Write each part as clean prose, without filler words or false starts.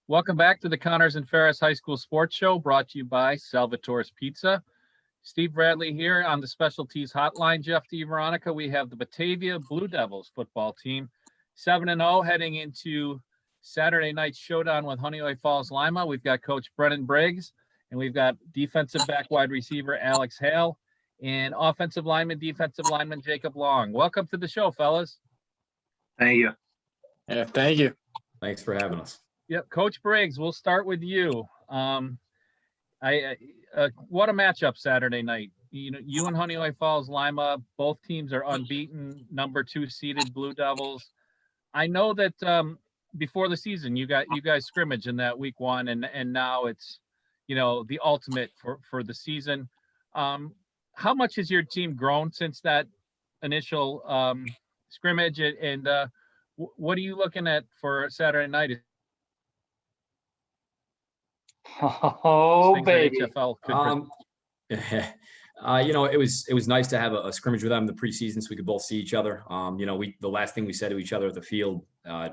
Welcome back to the Connors and Ferris High School Sports Show, brought to you by Salvatore's Pizza. Steve Bradley here on the Specialties Hotline. Jeff DeVeronica, we have the Batavia Blue Devils football team, 7-0 heading into Saturday night's showdown with Honeoye Falls-Lima. We've got Coach Brennan Briggs, and we've got defensive back wide receiver Alex Hale, and offensive lineman, defensive lineman Jacob Long. Welcome to the show, fellas. Thank you. Yeah, thank you. Thanks for having us. Yep, Coach Briggs, we'll start with you. What a matchup Saturday night. You and Honeoye Falls-Lima, both teams are unbeaten, number 2 seeded Blue Devils. I know that before the season, you guys scrimmage in that week 1, and now it's the ultimate for the season. How much has your team grown since that initial scrimmage, and what are you looking at for Saturday night? Oh, baby. HFL it was nice to have a scrimmage with them in the preseason so we could both see each other. The last thing we said to each other at the field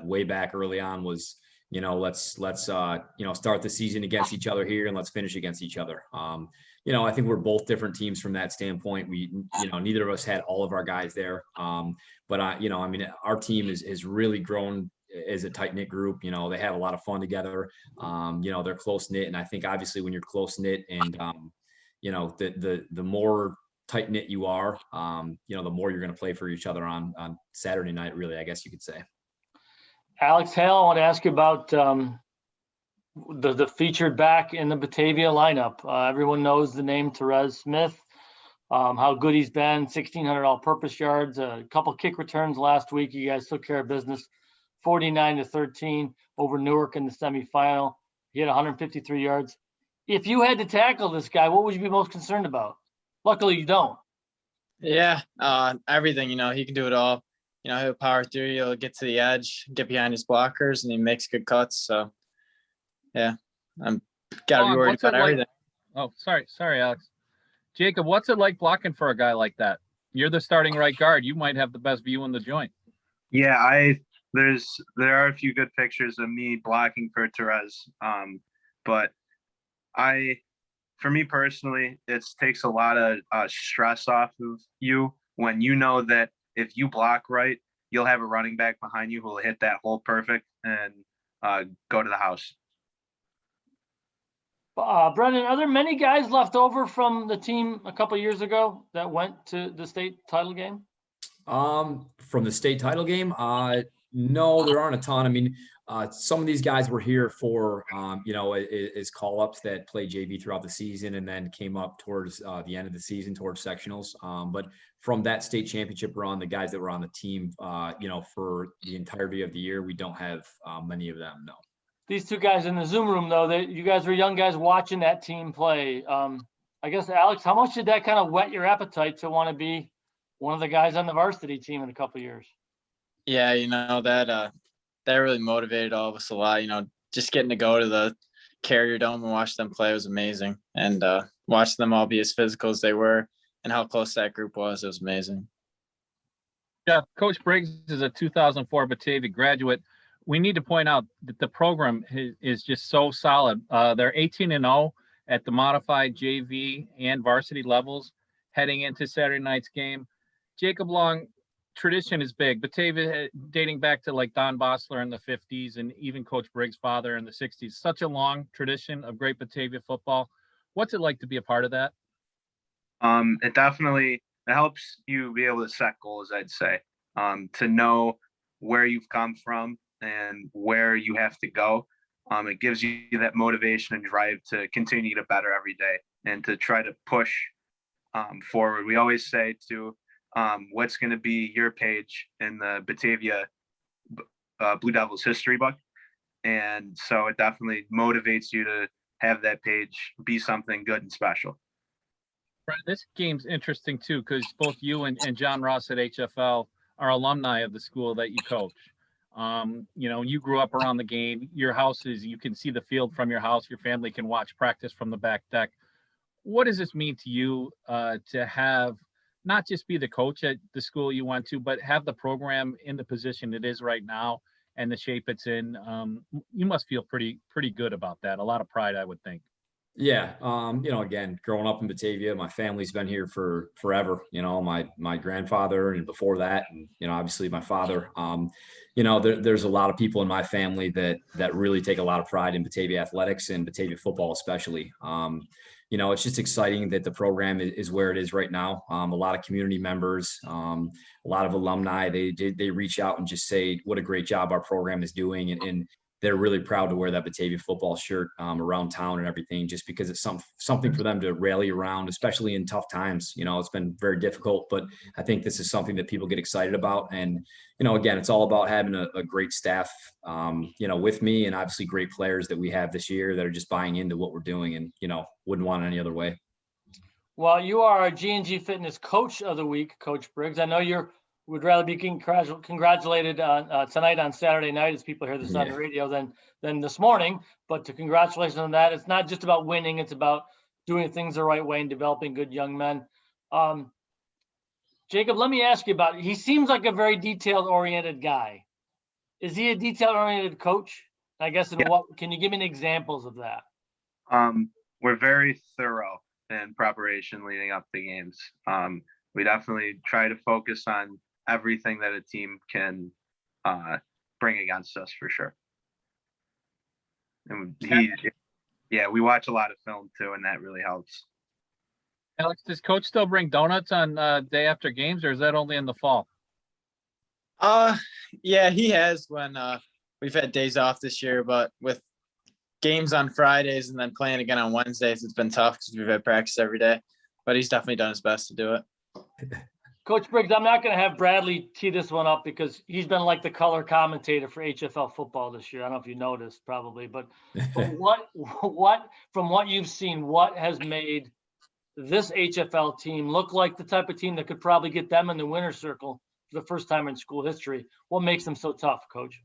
way back early on was, let's start the season against each other here and let's finish against each other. I think we're both different teams from that standpoint. We, neither of us had all of our guys there. But our team is really grown as a tight knit group. They have a lot of fun together. They're close knit, and I think obviously when you're close knit and the more tight knit you are, the more you're going to play for each other on Saturday night. Really, I guess you could say. Alex Hale, I want to ask you about the featured back in the Batavia lineup. Everyone knows the name Therese Smith. How good he's been, 1,600 all-purpose yards, a couple kick returns last week. You guys took care of business, 49-13 over Newark in the semifinal. He had 153 yards. If you had to tackle this guy, what would you be most concerned about? Luckily, you don't. Yeah, everything. He can do it all. He'll power through. He'll get to the edge, get behind his blockers, and he makes good cuts. So, yeah, I'm gotta be worried about everything. Oh, sorry, Alex. Jacob, what's it like blocking for a guy like that? You're the starting right guard. You might have the best view in the joint. Yeah, there are a few good pictures of me blocking for Therese. But for me personally, it takes a lot of stress off of you when you know that if you block right, you'll have a running back behind you who will hit that hole perfect and go to the house. Brennan, are there many guys left over from the team a couple of years ago that went to the state title game? From the state title game, no, there aren't a ton. I mean, some of these guys were here for, as call-ups that played JV throughout the season and then came up towards the end of the season, towards sectionals. But from that state championship run, the guys that were on the team, for the entirety of the year, we don't have many of them, no. These two guys in the Zoom room, though, you guys were young guys watching that team play. I guess, Alex, how much did that kind of whet your appetite to want to be one of the guys on the varsity team in a couple of years? Yeah, that really motivated all of us a lot. Just getting to go to the Carrier Dome and watch them play was amazing. And watch them all be as physical as they were and how close that group was, it was amazing. Yeah, Coach Briggs is a 2004 Batavia graduate. We need to point out that the program is just so solid. They're 18-0 at the modified JV and varsity levels heading into Saturday night's game. Jacob Long, tradition is big. Batavia dating back to like Don Bossler in the 50s and even Coach Briggs' father in the 60s. Such a long tradition of great Batavia football. What's it like to be a part of that? It helps you be able to set goals, I'd say, to know where you've come from and where you have to go. It gives you that motivation and drive to continue to get better every day and to try to push forward. We always say what's going to be your page in the Batavia Blue Devils history book. And so it definitely motivates you to have that page be something good and special. This game's interesting too, because both you and John Ross at HFL are alumni of the school that you coach. You grew up around the game. Your house you can see the field from your house. Your family can watch practice from the back deck. What does this mean to you to have not just be the coach at the school you went to, but have the program in the position it is right now and the shape it's in. You must feel pretty good about that. A lot of pride, I would think. Yeah. Again, growing up in Batavia, my family's been here for forever. My grandfather and before that, and, obviously my father. There's a lot of people in my family that really take a lot of pride in Batavia athletics and Batavia football, especially. It's just exciting that the program is where it is right now. A lot of community members, a lot of alumni, they reach out and just say what a great job our program is doing. And they're really proud to wear that Batavia football shirt around town and everything, just because it's something for them to rally around, especially in tough times. It's been very difficult, but I think this is something that people get excited about. And, again, it's all about having a great staff, with me, and obviously great players that we have this year that are just buying into what we're doing and, wouldn't want it any other way. Well, you are our G&G Fitness Coach of the Week, Coach Briggs. I know would rather be congratulated tonight on Saturday night, as people hear this on the radio, than this morning. But to congratulations on that. It's not just about winning; it's about doing things the right way and developing good young men. Jacob, let me ask you about it. He seems like a very detail-oriented guy. Is he a detail-oriented coach? I guess what can you give me any examples of that? We're very thorough in preparation leading up to games. We definitely try to focus on everything that a team can bring against us, for sure. And we watch a lot of film too, and that really helps. Alex, does Coach still bring donuts on day after games, or is that only in the fall? Yeah, he has when we've had days off this year, but with games on Fridays and then playing again on Wednesdays, it's been tough because we've had practice every day. But he's definitely done his best to do it. Coach Briggs, I'm not going to have Bradley tee this one up because he's been like the color commentator for HFL football this year. I don't know if you noticed, probably, but from what you've seen, what has made this HFL team look like the type of team that could probably get them in the winner's circle for the first time in school history? What makes them so tough, Coach?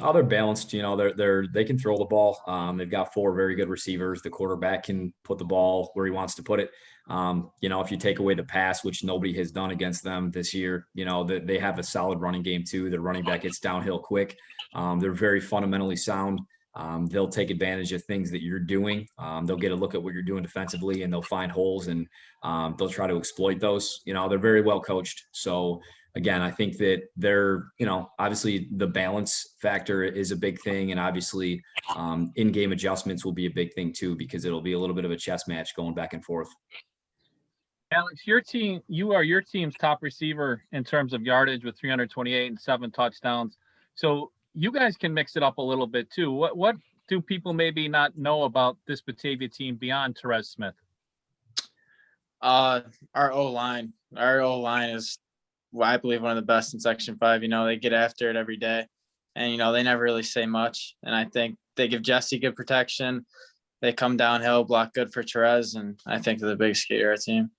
Oh, they're balanced. They can throw the ball. They've got 4 very good receivers. The quarterback can put the ball where he wants to put it. If you take away the pass, which nobody has done against them this year, they have a solid running game too. Their running back gets downhill quick. They're very fundamentally sound. They'll take advantage of things that you're doing. They'll get a look at what you're doing defensively, and they'll find holes, and they'll try to exploit those. They're very well coached. So again, I think that they're, obviously the balance factor is a big thing. And obviously in-game adjustments will be a big thing too, because it'll be a little bit of a chess match going back and forth. Alex, you are your team's top receiver in terms of yardage with 328 and 7 touchdowns. So you guys can mix it up a little bit too. What do people maybe not know about this Batavia team beyond Therese Smith? Our O-line is, I believe, one of the best in Section 5. They get after it every day, and they never really say much. And I think they give Jesse good protection. They come downhill, block good for Therese, and I think they're the biggest key to our team.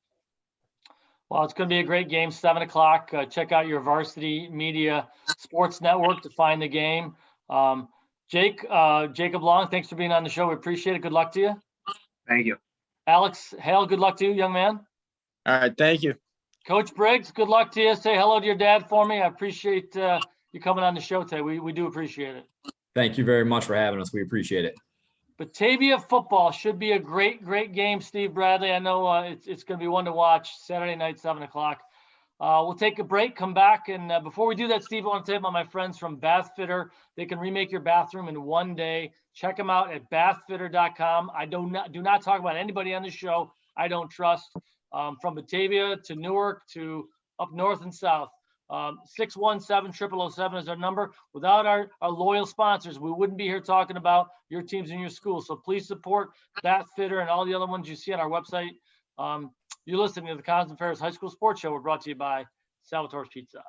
Well, it's going to be a great game, 7 o'clock. Check out your Varsity Media Sports Network to find the game. Jacob Long, thanks for being on the show. We appreciate it. Good luck to you. Thank you. Alex Hale, good luck to you, young man. All right, thank you. Coach Briggs, good luck to you. Say hello to your dad for me. I appreciate you coming on the show today. We do appreciate it. Thank you very much for having us. We appreciate it. Batavia football should be a great game, Steve Bradley. I know it's going to be one to watch Saturday night, 7 o'clock. We'll take a break, come back. And before we do that, Steve, I want to tell you about my friends from Bath Fitter. They can remake your bathroom in one day. Check them out at bathfitter.com. I do not talk about anybody on the show I don't trust. From Batavia to Newark to up north and south. 617-0007 is our number. Without our loyal sponsors, we wouldn't be here talking about your teams and your schools. So please support Bath Fitter and all the other ones you see on our website. You're listening to the Ferris High School Sports Show. We're brought to you by Salvatore's Pizza.